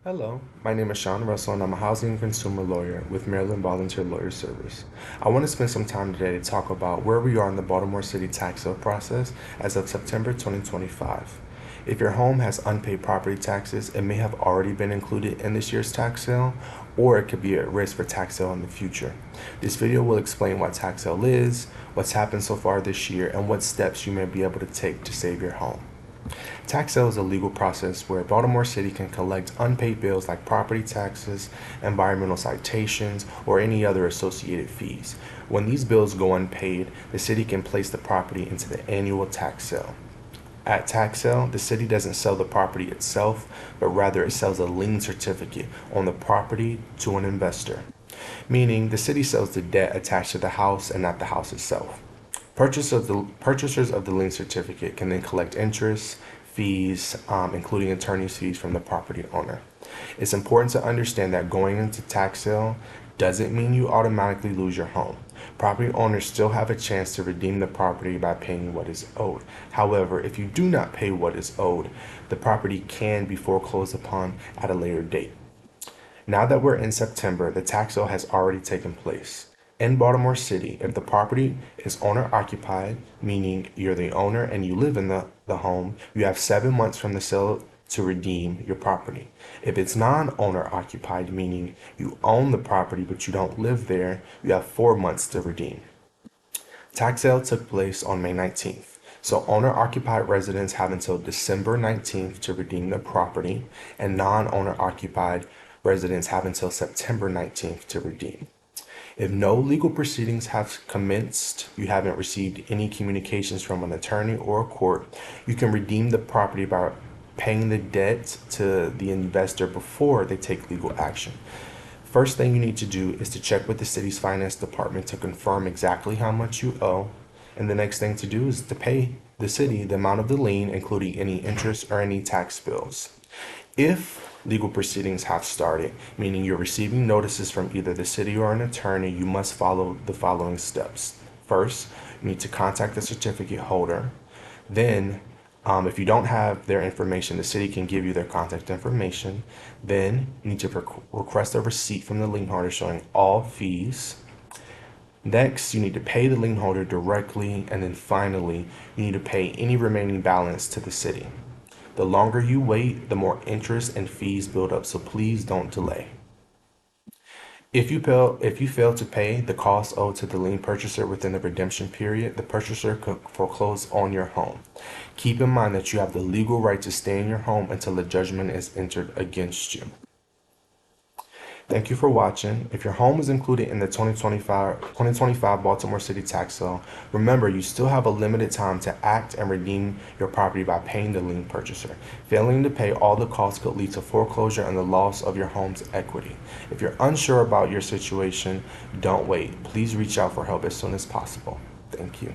Hello, my name is Sean Russell and I'm a housing and consumer lawyer with Maryland Volunteer Lawyer Service. I want to spend some time today to talk about where we are in the Baltimore City tax sale process as of September 2025. If your home has unpaid property taxes, it may have already been included in this year's tax sale, or it could be at risk for tax sale in the future. This video will explain what tax sale is, what's happened so far this year, and what steps you may be able to take to save your home. Tax sale is a legal process where Baltimore City can collect unpaid bills like property taxes, environmental citations, or any other associated fees. When these bills go unpaid, the city can place the property into the annual tax sale. At tax sale, the city doesn't sell the property itself, but rather it sells a lien certificate on the property to an investor, meaning the city sells the debt attached to the house and not the house itself. Purchasers of the lien certificate can then collect interest, fees, including attorney's fees from the property owner. It's important to understand that going into tax sale doesn't mean you automatically lose your home. Property owners still have a chance to redeem the property by paying what is owed. However, if you do not pay what is owed, the property can be foreclosed upon at a later date. Now that we're in September, the tax sale has already taken place. In Baltimore City, if the property is owner occupied, meaning you're the owner and you live in the home, you have 7 months from the sale to redeem your property. If it's non-owner occupied, meaning you own the property but you don't live there, you have 4 months to redeem. Tax sale took place on May 19th. So owner occupied residents have until December 19th to redeem the property, and non-owner occupied residents have until September 19th to redeem. If no legal proceedings have commenced, you haven't received any communications from an attorney or a court, you can redeem the property by paying the debt to the investor before they take legal action. First thing you need to do is to check with the city's finance department to confirm exactly how much you owe. And the next thing to do is to pay the city the amount of the lien, including any interest or any tax bills. If legal proceedings have started, meaning you're receiving notices from either the city or an attorney, you must follow the following steps. First, you need to contact the certificate holder. Then, if you don't have their information, the city can give you their contact information. Then, you need to request a receipt from the lien holder showing all fees. Next, you need to pay the lien holder directly. And then finally, you need to pay any remaining balance to the city. The longer you wait, the more interest and fees build up, so please don't delay. If you fail to pay the cost owed to the lien purchaser within the redemption period, the purchaser could foreclose on your home. Keep in mind that you have the legal right to stay in your home until the judgment is entered against you. Thank you for watching. If your home is included in the 2025 Baltimore City tax sale, remember you still have a limited time to act and redeem your property by paying the lien purchaser. Failing to pay all the costs could lead to foreclosure and the loss of your home's equity. If you're unsure about your situation, don't wait. Please reach out for help as soon as possible. Thank you.